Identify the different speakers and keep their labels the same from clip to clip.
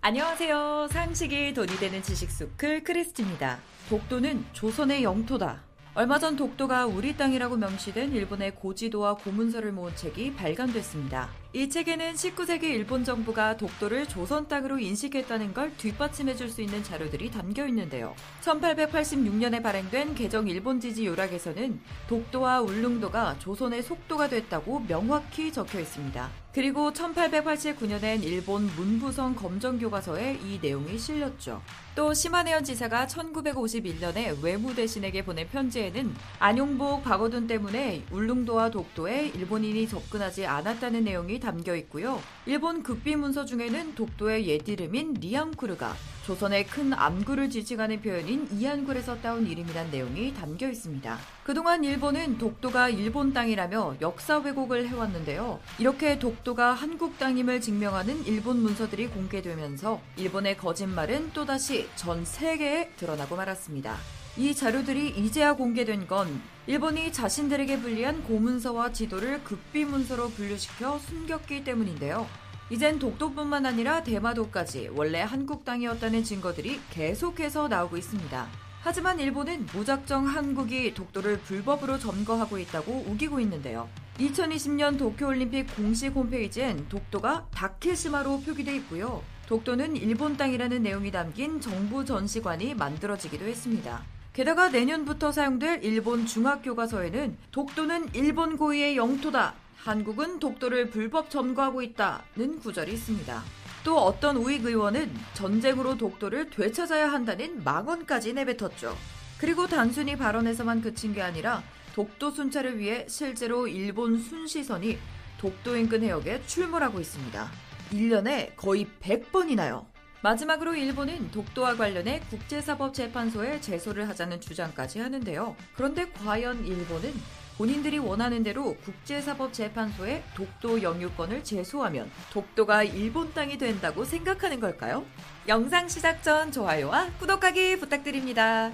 Speaker 1: 안녕하세요. 상식이 돈이 되는 지식수클 크리스티입니다. 독도는 조선의 영토다. 얼마 전 독도가 우리 땅이라고 명시된 일본의 고지도와 고문서를 모은 책이 발간됐습니다. 이 책에는 19세기 일본 정부가 독도를 조선 땅으로 인식했다는 걸 뒷받침해줄 수 있는 자료들이 담겨 있는데요. 1886년에 발행된 개정 일본지지 요락에서는 독도와 울릉도가 조선의 속도가 됐다고 명확히 적혀 있습니다. 그리고 1889년엔 일본 문부성 검정교과서에 이 내용이 실렸죠. 또 심한해연 지사가 1951년에 외무대신에게 보낸 편지에는 안용복 박어둔 때문에 울릉도와 독도에 일본인이 접근하지 않았다는 내용이 담겨 있고요. 일본 극비 문서 중에는 독도의 옛 이름인 리앙쿠르가 조선의 큰 암구를 지칭하는 표현인 이안굴에서 따온 이름이란 내용이 담겨 있습니다. 그동안 일본은 독도가 일본 땅이라며 역사 왜곡을 해왔는데요. 이렇게 독도가 한국 땅임을 증명하는 일본 문서들이 공개되면서 일본의 거짓말은 또다시 전 세계에 드러나고 말았습니다. 이 자료들이 이제야 공개된 건 일본이 자신들에게 불리한 고문서와 지도를 극비문서로 분류시켜 숨겼기 때문인데요. 이젠 독도뿐만 아니라 대마도까지 원래 한국 땅이었다는 증거들이 계속해서 나오고 있습니다. 하지만 일본은 무작정 한국이 독도를 불법으로 점거하고 있다고 우기고 있는데요. 2020년 도쿄올림픽 공식 홈페이지엔 독도가 다케시마로 표기돼 있고요. 독도는 일본 땅이라는 내용이 담긴 정부 전시관이 만들어지기도 했습니다. 게다가 내년부터 사용될 일본 중학교과서에는 독도는 일본 고유의 영토다. 한국은 독도를 불법 점거하고 있다는 구절이 있습니다. 또 어떤 우익 의원은 전쟁으로 독도를 되찾아야 한다는 망언까지 내뱉었죠. 그리고 단순히 발언에서만 그친 게 아니라 독도 순찰을 위해 실제로 일본 순시선이 독도 인근 해역에 출몰하고 있습니다. 1년에 거의 100번이나요. 마지막으로 일본은 독도와 관련해 국제사법재판소에 제소를 하자는 주장까지 하는데요. 그런데 과연 일본은 본인들이 원하는 대로 국제사법재판소에 독도 영유권을 제소하면 독도가 일본 땅이 된다고 생각하는 걸까요? 영상 시작 전 좋아요와 구독하기 부탁드립니다.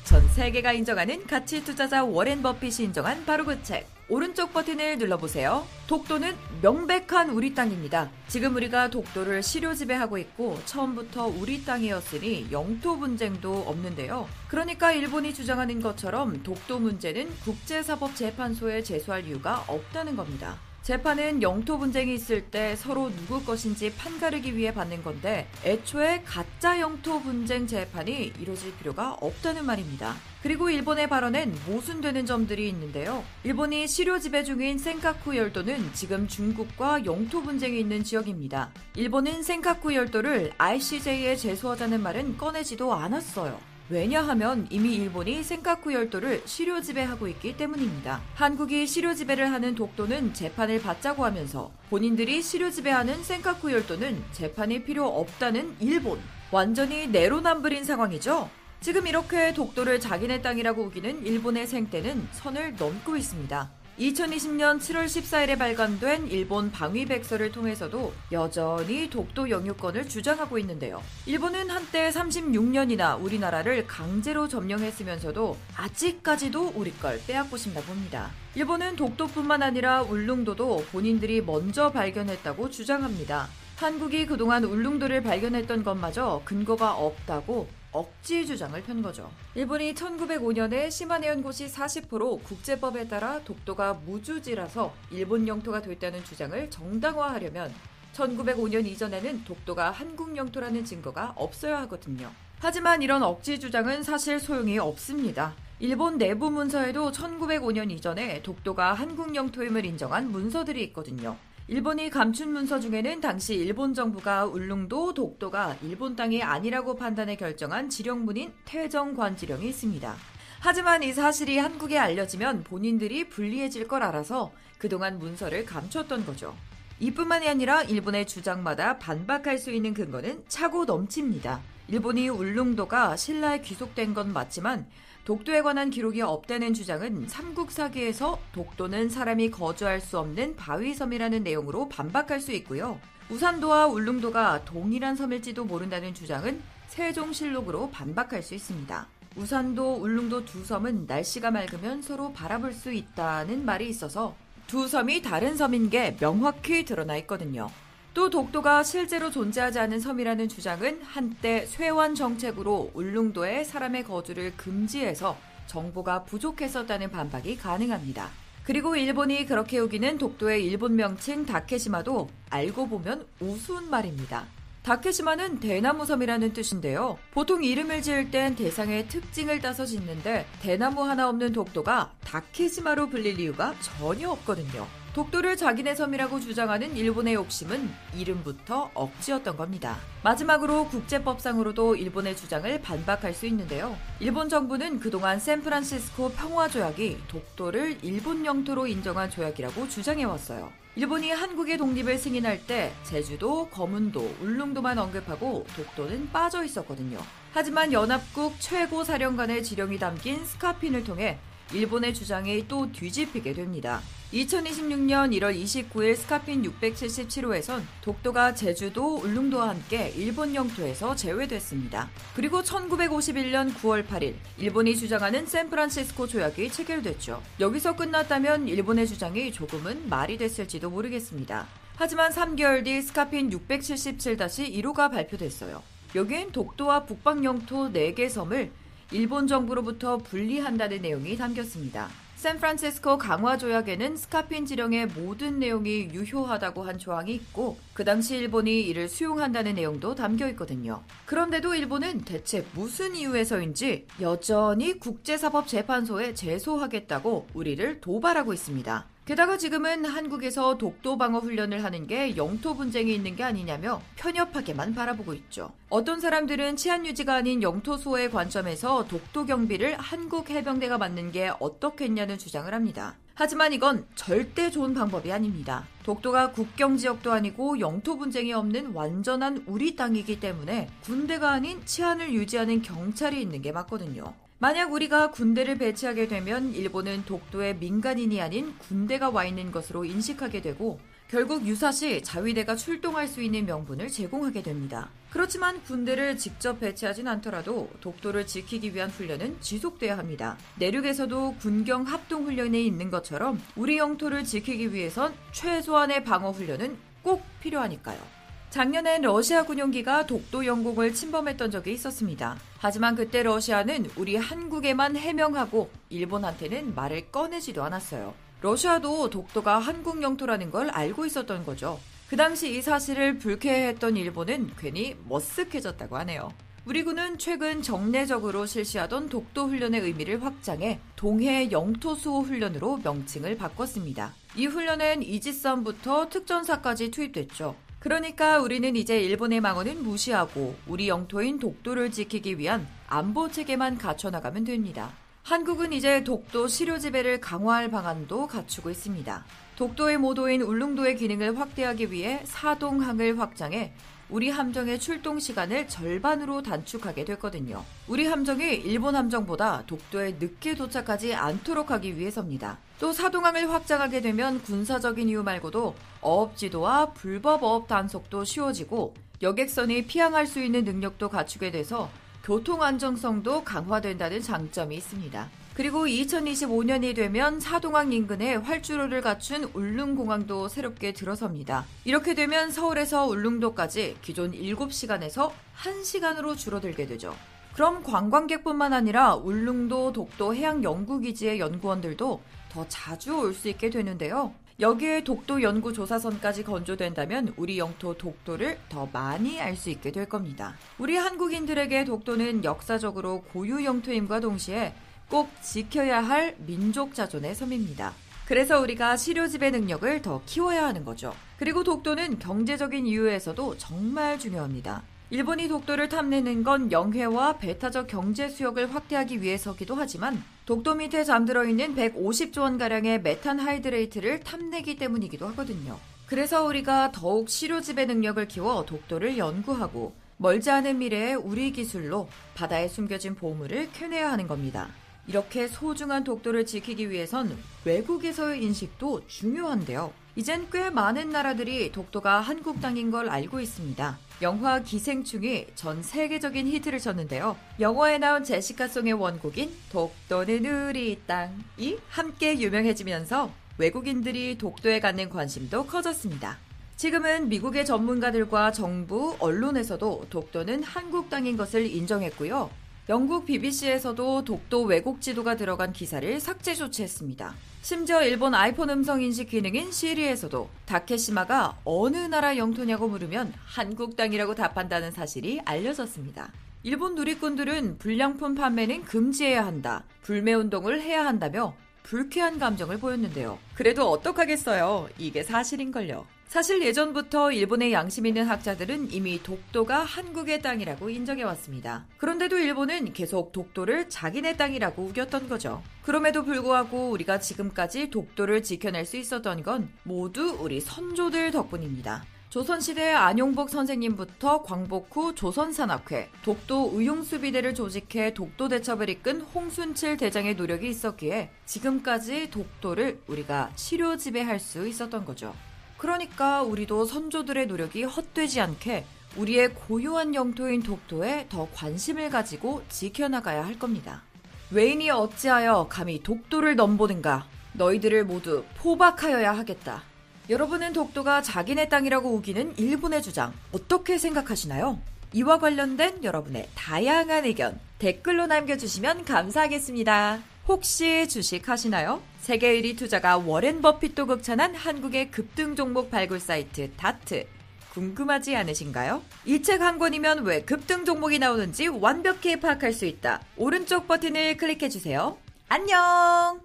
Speaker 1: 전 세계가 인정하는 가치 투자자 워렌 버핏이 인정한 바로 그 책. 오른쪽 버튼을 눌러보세요. 독도는 명백한 우리 땅입니다. 지금 우리가 독도를 실효 지배하고 있고 처음부터 우리 땅이었으니 영토 분쟁도 없는데요. 그러니까 일본이 주장하는 것처럼 독도 문제는 국제사법재판소에 제소할 이유가 없다는 겁니다. 재판은 영토 분쟁이 있을 때 서로 누구 것인지 판가르기 위해 받는 건데 애초에 가짜 영토 분쟁 재판이 이뤄질 필요가 없다는 말입니다. 그리고 일본의 발언엔 모순되는 점들이 있는데요. 일본이 실효 지배 중인 센카쿠 열도는 지금 중국과 영토 분쟁이 있는 지역입니다. 일본은 센카쿠 열도를 ICJ에 제소하자는 말은 꺼내지도 않았어요. 왜냐하면 이미 일본이 센카쿠 열도를 실효 지배하고 있기 때문입니다. 한국이 실효 지배를 하는 독도는 재판을 받자고 하면서 본인들이 실효 지배하는 센카쿠 열도는 재판이 필요 없다는 일본. 완전히 내로남불인 상황이죠. 지금 이렇게 독도를 자기네 땅이라고 우기는 일본의 생떼는 선을 넘고 있습니다. 2020년 7월 14일에 발간된 일본 방위백서를 통해서도 여전히 독도 영유권을 주장하고 있는데요. 일본은 한때 36년이나 우리나라를 강제로 점령했으면서도 아직까지도 우리 걸 빼앗고 싶나 봅니다. 일본은 독도뿐만 아니라 울릉도도 본인들이 먼저 발견했다고 주장합니다. 한국이 그동안 울릉도를 발견했던 것마저 근거가 없다고 억지 주장을 편 거죠. 일본이 1905년에 심한해연 고시 40호로 국제법에 따라 독도가 무주지라서 일본 영토가 됐다는 주장을 정당화하려면 1905년 이전에는 독도가 한국 영토라는 증거가 없어야 하거든요. 하지만 이런 억지 주장은 사실 소용이 없습니다. 일본 내부 문서에도 1905년 이전에 독도가 한국 영토임을 인정한 문서들이 있거든요. 일본이 감춘 문서 중에는 당시 일본 정부가 울릉도, 독도가 일본 땅이 아니라고 판단해 결정한 지령문인 태정관지령이 있습니다. 하지만 이 사실이 한국에 알려지면 본인들이 불리해질 걸 알아서 그동안 문서를 감췄던 거죠. 이뿐만이 아니라 일본의 주장마다 반박할 수 있는 근거는 차고 넘칩니다. 일본이 울릉도가 신라에 귀속된 건 맞지만 독도에 관한 기록이 없다는 주장은 삼국사기에서 독도는 사람이 거주할 수 없는 바위섬이라는 내용으로 반박할 수 있고요. 우산도와 울릉도가 동일한 섬일지도 모른다는 주장은 세종실록으로 반박할 수 있습니다. 우산도, 울릉도 두 섬은 날씨가 맑으면 서로 바라볼 수 있다는 말이 있어서 두 섬이 다른 섬인 게 명확히 드러나 있거든요. 또 독도가 실제로 존재하지 않은 섬이라는 주장은 한때 쇄환 정책으로 울릉도에 사람의 거주를 금지해서 정보가 부족했었다는 반박이 가능합니다. 그리고 일본이 그렇게 여기는 독도의 일본 명칭 다케시마도 알고 보면 우스운 말입니다. 다케시마는 대나무섬이라는 뜻인데요. 보통 이름을 지을 땐 대상의 특징을 따서 짓는데 대나무 하나 없는 독도가 다케시마로 불릴 이유가 전혀 없거든요. 독도를 자기네 섬이라고 주장하는 일본의 욕심은 이름부터 억지였던 겁니다. 마지막으로 국제법상으로도 일본의 주장을 반박할 수 있는데요. 일본 정부는 그동안 샌프란시스코 평화조약이 독도를 일본 영토로 인정한 조약이라고 주장해왔어요. 일본이 한국의 독립을 승인할 때 제주도, 거문도, 울릉도만 언급하고 독도는 빠져 있었거든요. 하지만 연합국 최고사령관의 지령이 담긴 스카핀을 통해 일본의 주장이 또 뒤집히게 됩니다. 2026년 1월 29일 스카핀 677호에선 독도가 제주도, 울릉도와 함께 일본 영토에서 제외됐습니다. 그리고 1951년 9월 8일 일본이 주장하는 샌프란시스코 조약이 체결됐죠. 여기서 끝났다면 일본의 주장이 조금은 말이 됐을지도 모르겠습니다. 하지만 3개월 뒤 스카핀 677-1호가 발표됐어요. 여기엔 독도와 북방 영토 4개 섬을 일본 정부로부터 분리한다는 내용이 담겼습니다. 샌프란시스코 강화조약에는 스카핀 지령의 모든 내용이 유효하다고 한 조항이 있고 그 당시 일본이 이를 수용한다는 내용도 담겨 있거든요. 그런데도 일본은 대체 무슨 이유에서인지 여전히 국제사법재판소에 제소하겠다고 우리를 도발하고 있습니다. 게다가 지금은 한국에서 독도 방어 훈련을 하는 게 영토 분쟁이 있는 게 아니냐며 편협하게만 바라보고 있죠. 어떤 사람들은 치안 유지가 아닌 영토 수호의 관점에서 독도 경비를 한국 해병대가 맡는 게 어떻겠냐는 주장을 합니다. 하지만 이건 절대 좋은 방법이 아닙니다. 독도가 국경 지역도 아니고 영토 분쟁이 없는 완전한 우리 땅이기 때문에 군대가 아닌 치안을 유지하는 경찰이 있는 게 맞거든요. 만약 우리가 군대를 배치하게 되면 일본은 독도에 민간인이 아닌 군대가 와 있는 것으로 인식하게 되고 결국 유사시 자위대가 출동할 수 있는 명분을 제공하게 됩니다. 그렇지만 군대를 직접 배치하진 않더라도 독도를 지키기 위한 훈련은 지속돼야 합니다. 내륙에서도 군경 합동훈련이 있는 것처럼 우리 영토를 지키기 위해선 최소한의 방어훈련은 꼭 필요하니까요. 작년엔 러시아 군용기가 독도 영공을 침범했던 적이 있었습니다. 하지만 그때 러시아는 우리 한국에만 해명하고 일본한테는 말을 꺼내지도 않았어요. 러시아도 독도가 한국 영토라는 걸 알고 있었던 거죠. 그 당시 이 사실을 불쾌해했던 일본은 괜히 머쓱해졌다고 하네요. 우리 군은 최근 정례적으로 실시하던 독도 훈련의 의미를 확장해 동해 영토 수호 훈련으로 명칭을 바꿨습니다. 이 훈련엔 이지선부터 특전사까지 투입됐죠. 그러니까 우리는 이제 일본의 망언은 무시하고 우리 영토인 독도를 지키기 위한 안보 체계만 갖춰나가면 됩니다. 한국은 이제 독도 시료 지배를 강화할 방안도 갖추고 있습니다. 독도의 모도인 울릉도의 기능을 확대하기 위해 사동항을 확장해 우리 함정의 출동 시간을 절반으로 단축하게 됐거든요. 우리 함정이 일본 함정보다 독도에 늦게 도착하지 않도록 하기 위해서입니다. 또 사동항을 확장하게 되면 군사적인 이유 말고도 어업지도와 불법 어업 단속도 쉬워지고 여객선이 피항할 수 있는 능력도 갖추게 돼서 교통 안정성도 강화된다는 장점이 있습니다. 그리고 2025년이 되면 사동항 인근에 활주로를 갖춘 울릉공항도 새롭게 들어섭니다. 이렇게 되면 서울에서 울릉도까지 기존 7시간에서 1시간으로 줄어들게 되죠. 그럼 관광객뿐만 아니라 울릉도 독도 해양연구기지의 연구원들도 더 자주 올 수 있게 되는데요. 여기에 독도 연구조사선까지 건조된다면 우리 영토 독도를 더 많이 알 수 있게 될 겁니다. 우리 한국인들에게 독도는 역사적으로 고유 영토임과 동시에 꼭 지켜야 할 민족 자존의 섬입니다. 그래서 우리가 시료 지배 능력을 더 키워야 하는 거죠. 그리고 독도는 경제적인 이유에서도 정말 중요합니다. 일본이 독도를 탐내는 건 영해와 배타적 경제 수역을 확대하기 위해서기도 하지만 독도 밑에 잠들어 있는 150조 원가량의 메탄 하이드레이트를 탐내기 때문이기도 하거든요. 그래서 우리가 더욱 시료 지배 능력을 키워 독도를 연구하고 멀지 않은 미래에 우리 기술로 바다에 숨겨진 보물을 캐내야 하는 겁니다. 이렇게 소중한 독도를 지키기 위해선 외국에서의 인식도 중요한데요. 이젠 꽤 많은 나라들이 독도가 한국 땅인 걸 알고 있습니다. 영화 기생충이 전 세계적인 히트를 쳤는데요. 영화에 나온 제시카송의 원곡인 독도는 우리 땅이 함께 유명해지면서 외국인들이 독도에 갖는 관심도 커졌습니다. 지금은 미국의 전문가들과 정부, 언론에서도 독도는 한국 땅인 것을 인정했고요. 영국 BBC에서도 독도 왜곡 지도가 들어간 기사를 삭제 조치했습니다. 심지어 일본 아이폰 음성 인식 기능인 시리에서도 다케시마가 어느 나라 영토냐고 물으면 한국 땅이라고 답한다는 사실이 알려졌습니다. 일본 누리꾼들은 불량품 판매는 금지해야 한다, 불매운동을 해야 한다며 불쾌한 감정을 보였는데요. 그래도 어떡하겠어요. 이게 사실인걸요. 사실 예전부터 일본의 양심 있는 학자들은 이미 독도가 한국의 땅이라고 인정해왔습니다. 그런데도 일본은 계속 독도를 자기네 땅이라고 우겼던 거죠. 그럼에도 불구하고 우리가 지금까지 독도를 지켜낼 수 있었던 건 모두 우리 선조들 덕분입니다. 조선시대 안용복 선생님부터 광복 후 조선산악회, 독도 의용수비대를 조직해 독도 대첩을 이끈 홍순칠 대장의 노력이 있었기에 지금까지 독도를 우리가 치료 지배할 수 있었던 거죠. 그러니까 우리도 선조들의 노력이 헛되지 않게 우리의 고유한 영토인 독도에 더 관심을 가지고 지켜나가야 할 겁니다. 외인이 어찌하여 감히 독도를 넘보는가? 너희들을 모두 포박하여야 하겠다. 여러분은 독도가 자기네 땅이라고 우기는 일본의 주장 어떻게 생각하시나요? 이와 관련된 여러분의 다양한 의견 댓글로 남겨주시면 감사하겠습니다. 혹시 주식하시나요? 세계 1위 투자가 워렌 버핏도 극찬한 한국의 급등 종목 발굴 사이트 다트. 궁금하지 않으신가요? 이 책 한 권이면 왜 급등 종목이 나오는지 완벽히 파악할 수 있다. 오른쪽 버튼을 클릭해주세요. 안녕!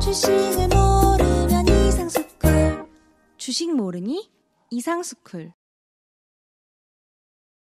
Speaker 2: 주식을 모르면 이상스쿨. 주식 모르니? 이상스쿨.